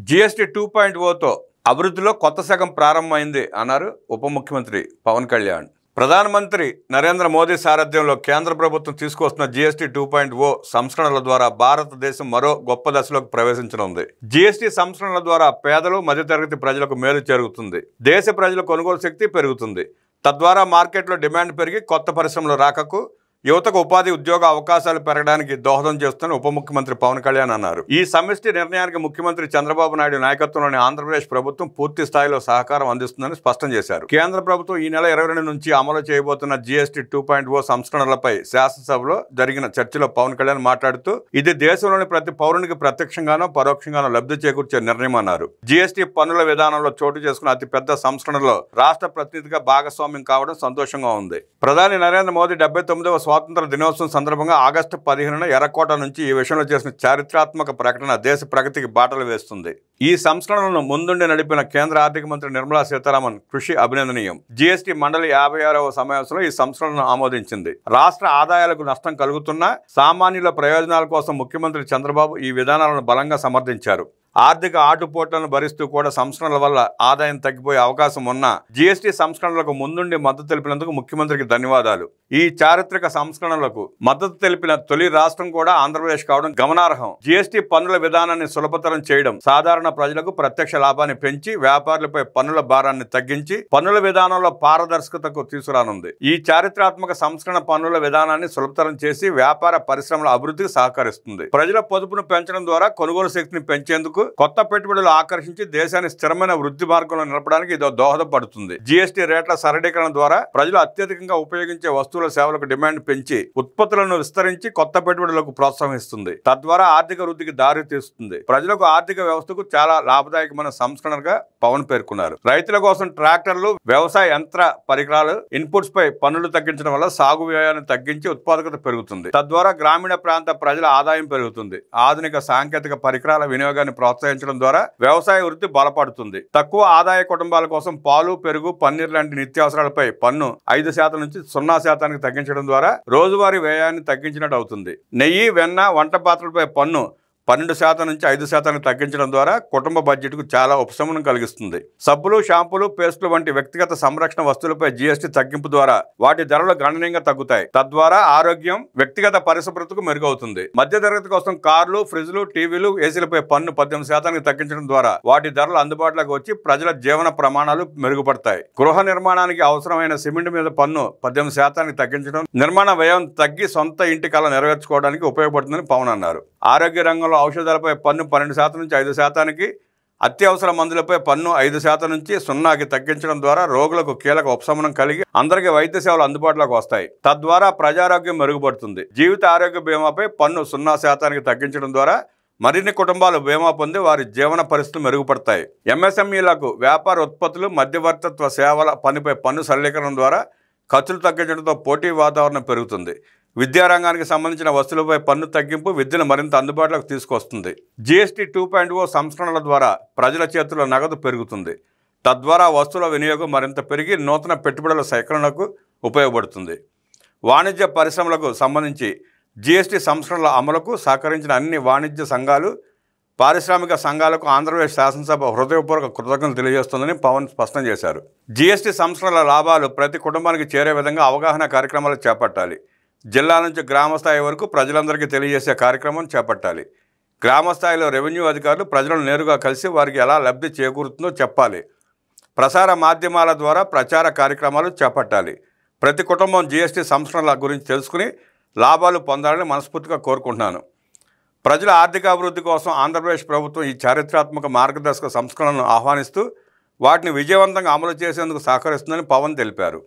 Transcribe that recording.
GST 2.0తో అభివృద్ధిలో కొత్త శకం ప్రారంభమైంది అన్నారు ఉప ముఖ్యమంత్రి పవన్ కళ్యాణ్. ప్రధానమంత్రి నరేంద్ర మోదీ సారథ్యంలో కేంద్ర ప్రభుత్వం తీసుకొస్తున్న జీఎస్టీ 2.0 సంస్కరణల ద్వారా భారతదేశం మరో గొప్ప దశలోకి ప్రవేశించనుంది. జీఎస్టీ సంస్కరణల ద్వారా పేదలు, మధ్యతరగతి ప్రజలకు మేలు జరుగుతుంది. దేశ ప్రజల కొనుగోలు శక్తి పెరుగుతుంది. తద్వారా మార్కెట్లో డిమాండ్ పెరిగి కొత్త పరిశ్రమల రాకకు, యువతకు ఉపాధి, ఉద్యోగ అవకాశాలు పెరగడానికి దోహదం చేస్తున్న ఉప ముఖ్యమంత్రి పవన్ కళ్యాణ్ అన్నారు. ఈ సమిష్టి నిర్ణయానికి ముఖ్యమంత్రి చంద్రబాబు నాయుడు నాయకత్వంలోని ఆంధ్రప్రదేశ్ ప్రభుత్వం పూర్తి స్థాయిలో సహకారం అందిస్తుందని స్పష్టం చేశారు. కేంద్ర ప్రభుత్వం ఈ నెల 22 నుంచి అమలు చేయబోతున్న జీఎస్టీ 2.0 సంస్కరణలపై శాసనసభలో జరిగిన చర్చలో పవన్ కళ్యాణ్ మాట్లాడుతూ, ఇది దేశంలోని ప్రతి పౌరునికి ప్రత్యక్షంగానో పరోక్షంగానో లబ్ధి చేకూర్చే నిర్ణయం అన్నారు. జీఎస్టీ పన్నుల విధానంలో చోటు చేసుకున్న అతిపెద్ద సంస్కరణలో రాష్ట్ర ప్రతినిధిగా భాగస్వామ్యం కావడం సంతోషంగా ఉంది. ప్రధాని నరేంద్ర మోదీ 79వ స్వాతంత్ర దినోత్సవం సందర్భంగా ఆగస్టు 15న ఎర్రకోట నుంచి ఈ విషయంలో చేసిన చారిత్రాత్మక ప్రకటన దేశ ప్రగతికి బాటలు వేస్తుంది. ఈ సంస్కరణలను ముందుండి నడిపిన కేంద్ర ఆర్థిక మంత్రి నిర్మలా సీతారామన్ కృషి అభినందనీయం. జీఎస్టీ మండలి 56వ సమావేశంలో ఈ సంస్కరణను ఆమోదించింది. రాష్ట్ర ఆదాయాలకు నష్టం కలుగుతున్నా సామాన్యుల ప్రయోజనాల కోసం ముఖ్యమంత్రి చంద్రబాబు ఈ విధానాలను బలంగా సమర్థించారు. ఆర్థిక ఆటుపోట్లను భరిస్తూ కూడా సంస్కరణల వల్ల ఆదాయం తగ్గిపోయే అవకాశం ఉన్నా జీఎస్టీ సంస్కరణలకు ముందుండి మద్దతు తెలిపినందుకు ముఖ్యమంత్రికి ధన్యవాదాలు. ఈ చారిత్రక సంస్కరణలకు మద్దతు తెలిపిన తొలి రాష్ట్రం కూడా ఆంధ్రప్రదేశ్ కావడం గమనార్హం. జీఎస్టీ పన్నుల విధానాన్ని సులభతరం చేయడం, సాధారణ ప్రజలకు ప్రత్యక్ష లాభాన్ని పెంచి వ్యాపారులపై పన్నుల భారాన్ని తగ్గించి పన్నుల విధానంలో పారదర్శకతకు తీసుకురానుంది. ఈ చారిత్రాత్మక సంస్కరణ పన్నుల విధానాన్ని సులభతరం చేసి వ్యాపార పరిశ్రమల అభివృద్ధికి సహకరిస్తుంది. ప్రజల పొదుపును పెంచడం ద్వారా కొనుగోలు శక్తిని పెంచేందుకు, కొత్త పెట్టుబడులు ఆకర్షించి దేశాన్ని స్థిరమైన వృద్ధి మార్గంలో నిలపడానికి ఇది దోహదపడుతుంది. జీఎస్టీ రేట్ల సరళీకరణ ద్వారా ప్రజలు అత్యధికంగా ఉపయోగించే వస్తువుల, సేవలకు డిమాండ్ పెంచి ఉత్పత్తులను విస్తరించి కొత్త పెట్టుబడులకు ప్రోత్సహిస్తుంది. తద్వారా ఆర్థిక వృద్ధికి దారి తీస్తుంది. ప్రజలకు, ఆర్థిక వ్యవస్థకు చాలా లాభదాయకమైన సంస్కరణగా పవన్ పేర్కొన్నారు. రైతుల కోసం ట్రాక్టర్లు, వ్యవసాయ యంత్ర పరికరాలు, ఇన్పుట్స్ పై పన్నులు తగ్గించడం వల్ల సాగు వ్యయాన్ని తగ్గించి ఉత్పాదకత పెరుగుతుంది. తద్వారా గ్రామీణ ప్రాంత ప్రజల ఆదాయం పెరుగుతుంది. ఆధునిక సాంకేతిక పరికరాల వినియోగాన్ని ప్రోత్సహించడం ద్వారా వ్యవసాయ వృద్ధి బలపడుతుంది. తక్కువ ఆదాయ కుటుంబాల కోసం పాలు, పెరుగు, పన్నీర్ లాంటి నిత్యావసరాలపై పన్ను 5% నుంచి 0% తగ్గించడం ద్వారా రోజువారీ వ్యయాన్ని తగ్గించినట్టు అవుతుంది. నెయ్యి, వెన్న, వంట పాత్రలపై పన్ను 12% నుంచి 5% తగ్గించడం ద్వారా కుటుంబ బడ్జెట్కు చాలా ఉపశమనం కలిగిస్తుంది. సబ్బులు, షాంపూలు, పేస్టులు వంటి వ్యక్తిగత సంరక్షణ వస్తువులపై జీఎస్టీ తగ్గింపు ద్వారా వాటి ధరలు గణనీయంగా తగ్గుతాయి. తద్వారా ఆరోగ్యం, వ్యక్తిగత పరిశుభ్రతకు మెరుగవుతుంది. మధ్యతరగతి కోసం కార్లు, ఫ్రిడ్జ్లు, టీవీలు, ఏసీలపై పన్ను 18% తగ్గించడం ద్వారా వాటి ధరలు అందుబాటులోకి వచ్చి ప్రజల జీవన ప్రమాణాలు మెరుగుపడతాయి. గృహ నిర్మాణానికి అవసరమైన సిమెంట్ మీద పన్ను 18% తగ్గించడం నిర్మాణ వ్యయం తగ్గి సొంత ఇంటి కళ నెరవేర్చుకోవడానికి ఉపయోగపడుతుందని పవన్ అన్నారు. ఆరోగ్య రంగంలో ఔషధాలపై పన్ను 12% నుంచి 5%కి, అత్యవసర మందులపై పన్ను 5% నుంచి 0కి తగ్గించడం ద్వారా రోగులకు కీలక ఉపశమనం కలిగి అందరికీ వైద్య సేవలు అందుబాటులోకి వస్తాయి. తద్వారా ప్రజారోగ్యం మెరుగుపడుతుంది. జీవిత ఆరోగ్య బీమాపై పన్ను 0%కి తగ్గించడం ద్వారా మరిన్ని కుటుంబాలు బీమా పొంది వారి జీవన పరిస్థితులు మెరుగుపడతాయి. ఎంఎస్ఎంఈలకు వ్యాపార ఉత్పత్తులు, మధ్యవర్తిత్వ సేవల పనిపై పన్ను సరళీకరణ ద్వారా ఖర్చులు తగ్గించడంతో పోటీ వాతావరణం పెరుగుతుంది. విద్యారంగానికి సంబంధించిన వస్తువులపై పన్ను తగ్గింపు విద్యను మరింత అందుబాటులోకి తీసుకొస్తుంది. జీఎస్టీ 2.0 సంస్కరణల ద్వారా ప్రజల చేతుల్లో నగదు పెరుగుతుంది. తద్వారా వస్తువుల వినియోగం మరింత పెరిగి నూతన పెట్టుబడుల సేకరణకు ఉపయోగపడుతుంది. వాణిజ్య పరిశ్రమలకు సంబంధించి జీఎస్టీ సంస్కరణల అమలుకు సహకరించిన అన్ని వాణిజ్య సంఘాలు, పారిశ్రామిక సంఘాలకు ఆంధ్రప్రదేశ్ శాసనసభ హృదయపూర్వక కృతజ్ఞతలు తెలియజేస్తుందని పవన్ స్పష్టం చేశారు. జీఎస్టీ సంస్కరణల లాభాలు ప్రతి కుటుంబానికి చేరే విధంగా అవగాహన కార్యక్రమాలు చేపట్టాలి. జిల్లా నుంచి గ్రామస్థాయి వరకు ప్రజలందరికీ తెలియజేసే కార్యక్రమం చేపట్టాలి. గ్రామస్థాయిలో రెవెన్యూ అధికారులు ప్రజలను నేరుగా కలిసి వారికి ఎలా లబ్ధి చేకూరుతుందో చెప్పాలి. ప్రసార మాధ్యమాల ద్వారా ప్రచార కార్యక్రమాలు చేపట్టాలి. ప్రతి కుటుంబం జీఎస్టీ సంస్కరణల గురించి తెలుసుకుని లాభాలు పొందాలని మనస్ఫూర్తిగా కోరుకుంటున్నాను. ప్రజల ఆర్థికాభివృద్ధి కోసం ఆంధ్రప్రదేశ్ ప్రభుత్వం ఈ చారిత్రాత్మక మార్గదర్శక సంస్కరణలను ఆహ్వానిస్తూ వాటిని విజయవంతంగా అమలు చేసేందుకు సహకరిస్తుందని పవన్ తెలిపారు.